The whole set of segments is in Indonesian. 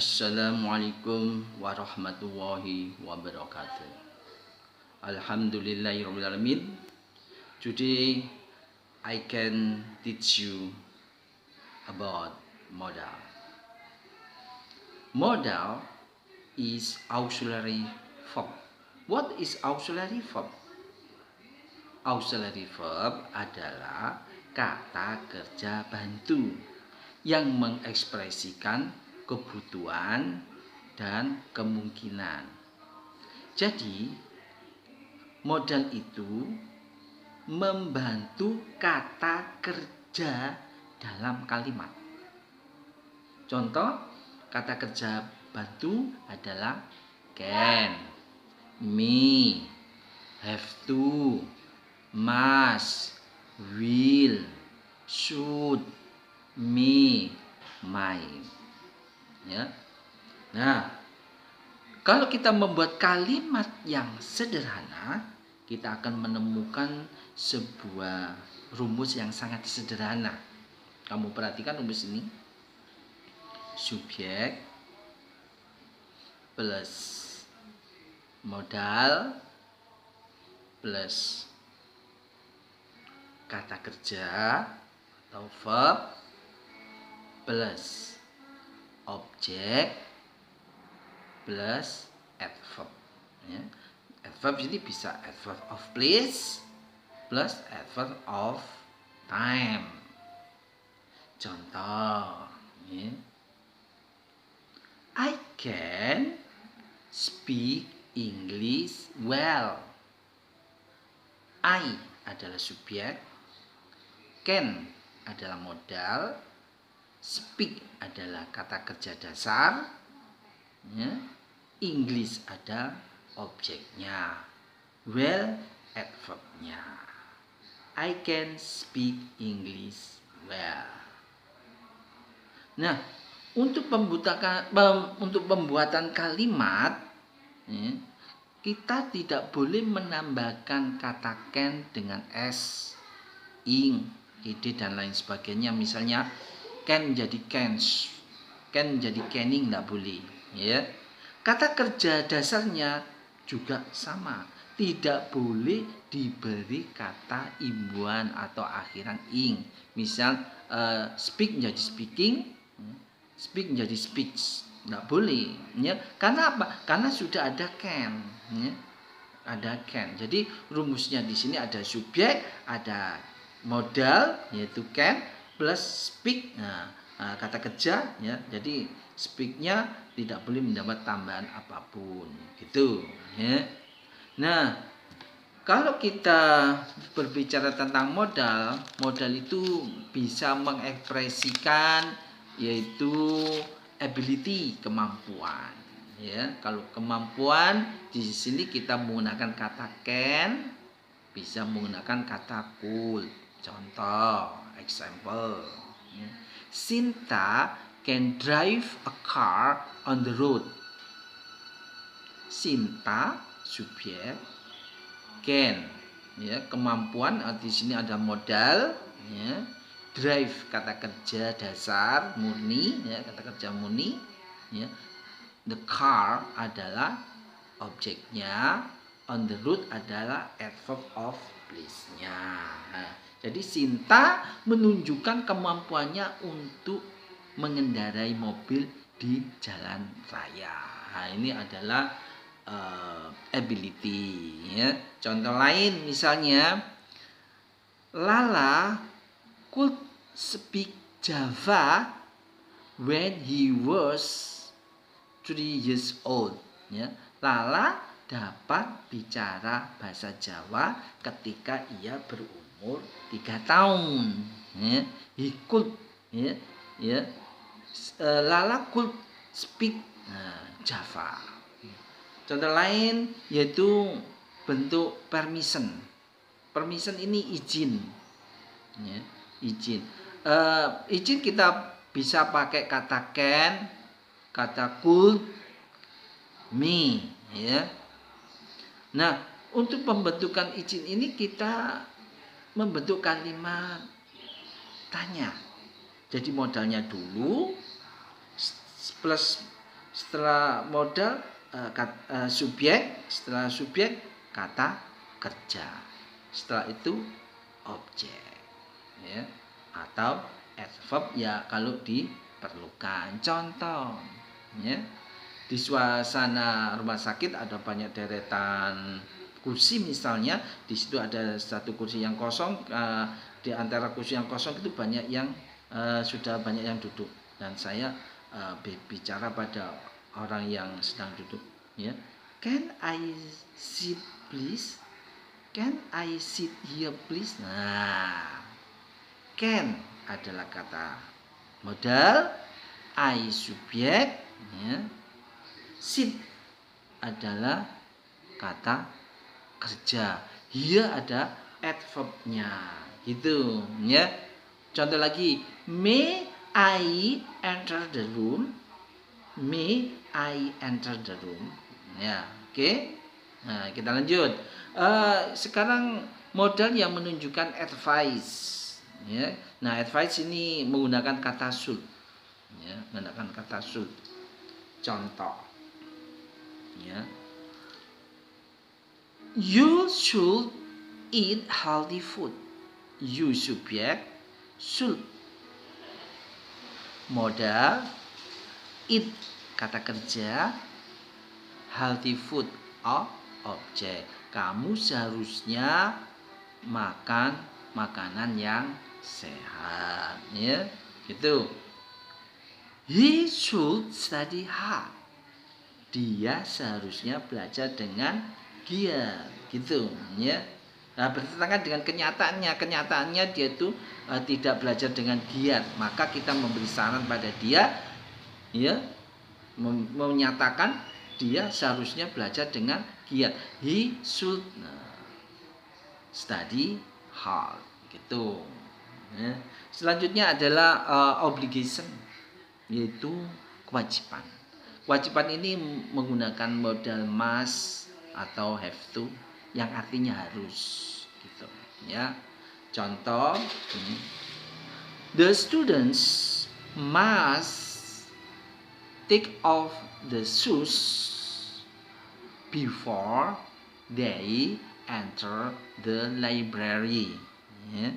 Assalamualaikum warahmatullahi wabarakatuh. Alhamdulillahirrahmanirrahim. Today I can teach you about modal. Modal is auxiliary verb. What is auxiliary verb? Auxiliary verb adalah kata kerja bantu yang mengekspresikan kebutuhan dan kemungkinan. Jadi, modal itu membantu kata kerja dalam kalimat. Contoh kata kerja bantu adalah can, me, have to, must, will, should, may, might. Ya. Nah, kalau kita membuat kalimat yang sederhana, kita akan menemukan sebuah rumus yang sangat sederhana. Kamu perhatikan rumus ini. Subjek plus modal plus kata kerja atau verb plus objek plus adverb. Ya. Adverb ini bisa adverb of place plus adverb of time. Contoh, ya. I can speak English well. I adalah subjek, can adalah modal, speak adalah kata kerja dasar, ya. English ada objeknya, well adverbnya. I can speak English well. Nah, untuk pembuatan kalimat, ya, kita tidak boleh menambahkan kata can dengan s, ing, ed dan lain sebagainya. Misalnya can jadi cans, can jadi canning, tidak boleh. Ya. Kata kerja dasarnya juga sama, tidak boleh diberi kata imbuhan atau akhiran ing. Misal speak menjadi speaking, speak menjadi speaks, tidak boleh. Ya. Karena apa? Karena sudah ada can. Ya. Ada can. Jadi rumusnya di sini ada subjek, ada modal yaitu can plus speak. Nah, kata kerja, ya. Jadi speaknya tidak boleh mendapat tambahan apapun, gitu, ya. Nah, kalau kita berbicara tentang modal, modal itu bisa mengekspresikan yaitu ability, kemampuan, ya. Kalau kemampuan di sini kita menggunakan kata can, bisa menggunakan kata could. Contoh, example, ya. Sinta can drive a car on the road. Sinta subjek, can, ya, kemampuan, di sini ada modal, ya. Drive kata kerja dasar murni, ya, kata kerja murni, ya. The car adalah objeknya, on the road adalah adverb of place-nya. Nah, jadi Sinta menunjukkan kemampuannya untuk mengendarai mobil di jalan raya. Nah, ini adalah ability, ya. Contoh lain misalnya Lala could speak Java when he was 3 years old, ya. Lala dapat bicara bahasa Jawa ketika ia berumur 3 tahun, ya. He could, ya, ya. Lala could speak Java. Contoh lain yaitu bentuk permission. Permission ini izin, ya, izin. Izin kita bisa pakai kata can, kata could, me, ya. Nah, untuk pembentukan izin ini kita membentuk kalimat tanya. Jadi modalnya dulu plus setelah modal subjek, setelah subjek kata kerja, setelah itu objek, ya, atau adverb ya kalau diperlukan. Contoh, ya, di suasana rumah sakit ada banyak deretan kursi misalnya, di situ ada satu kursi yang kosong, di antara kursi yang kosong itu banyak yang sudah banyak yang duduk, dan saya bicara pada orang yang sedang duduk, ya, can I sit please, can I sit here please. Nah, can adalah kata modal, I subjek, ya, sit adalah kata kerja, here ada adverbnya, gitu, ya. Contoh lagi, may I enter the room, may I enter the room, ya, oke. Nah, kita lanjut. Sekarang modal yang menunjukkan advice, ya. Nah, advice ini menggunakan kata should, ya, menggunakan kata should. Contoh, ya, you should eat healthy food. You subjek, should modal, eat kata kerja, healthy food objek. Kamu seharusnya makan makanan yang sehat, ya, gitu. He should study hard. Dia seharusnya belajar dengan giat, gitu, ya. Nah, bertentangan dengan kenyataannya dia itu tidak belajar dengan giat, maka kita memberi saran pada dia, ya, menyatakan dia seharusnya belajar dengan giat. He should study hard, gitu, ya. Selanjutnya adalah obligation, yaitu kewajiban. Kewajiban ini menggunakan modal must atau have to yang artinya harus, gitu, ya. Contoh, the students must take off the shoes before they enter the library, ya.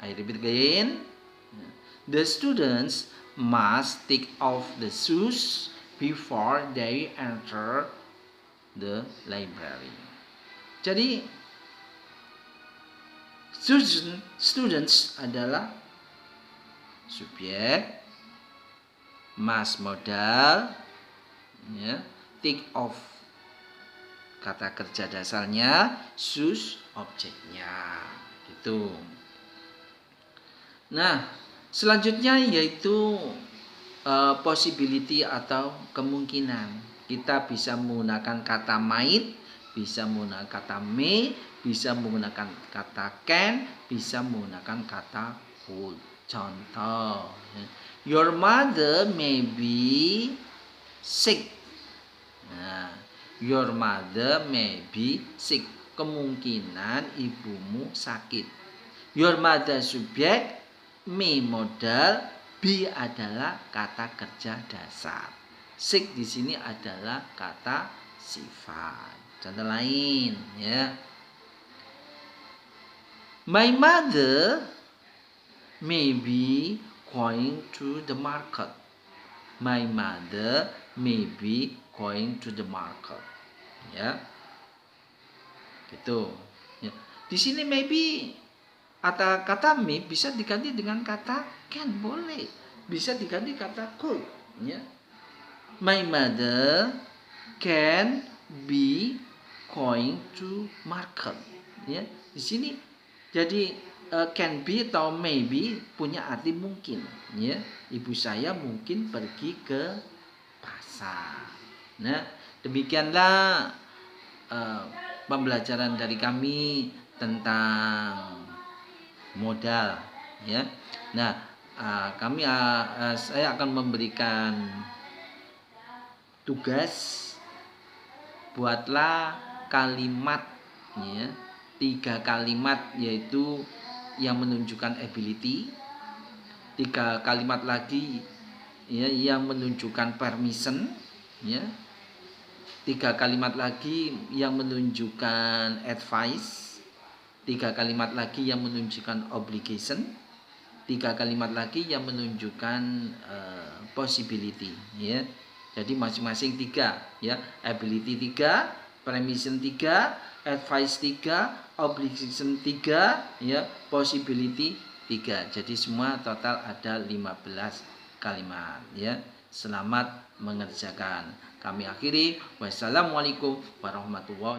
I repeat again, the students must take off the shoes before they enter the library. Jadi students adalah subjek, must modal, ya, take off kata kerja dasarnya, shoes objeknya, gitu. Nah, selanjutnya yaitu possibility atau kemungkinan. Kita bisa menggunakan kata might, bisa menggunakan kata may, bisa menggunakan kata can, bisa menggunakan kata could. Contoh, your mother may be sick. Nah, your mother may be sick. Kemungkinan ibumu sakit. Your mother subjek, may modal, be adalah kata kerja dasar. Sick di sini adalah kata sifat. Contoh lain, ya. My mother may be going to the market. My mother may be going to the market, ya. Gitu, ya. Di sini maybe atau kata may bisa diganti dengan kata can, boleh. Bisa diganti kata could, ya. My mother can be going to market, ya. Di sini jadi can be atau maybe punya arti mungkin, ya. Ibu saya mungkin pergi ke pasar. Nah, demikianlah pembelajaran dari kami tentang modal, ya. Nah, saya akan memberikan tugas, buatlah kalimat, ya, 3 kalimat, yaitu yang menunjukkan ability, 3 kalimat lagi ya yang menunjukkan permission, ya. 3 kalimat lagi yang menunjukkan advice, 3 kalimat lagi yang menunjukkan obligation, 3 kalimat lagi yang menunjukkan possibility, ya. Jadi masing-masing 3, ya. Ability 3, permission 3, advice 3, obligation 3, ya, possibility 3. Jadi semua total ada 15 kalimat, ya. Selamat mengerjakan. Kami akhiri. Wassalamualaikum warahmatullahi wabarakatuh.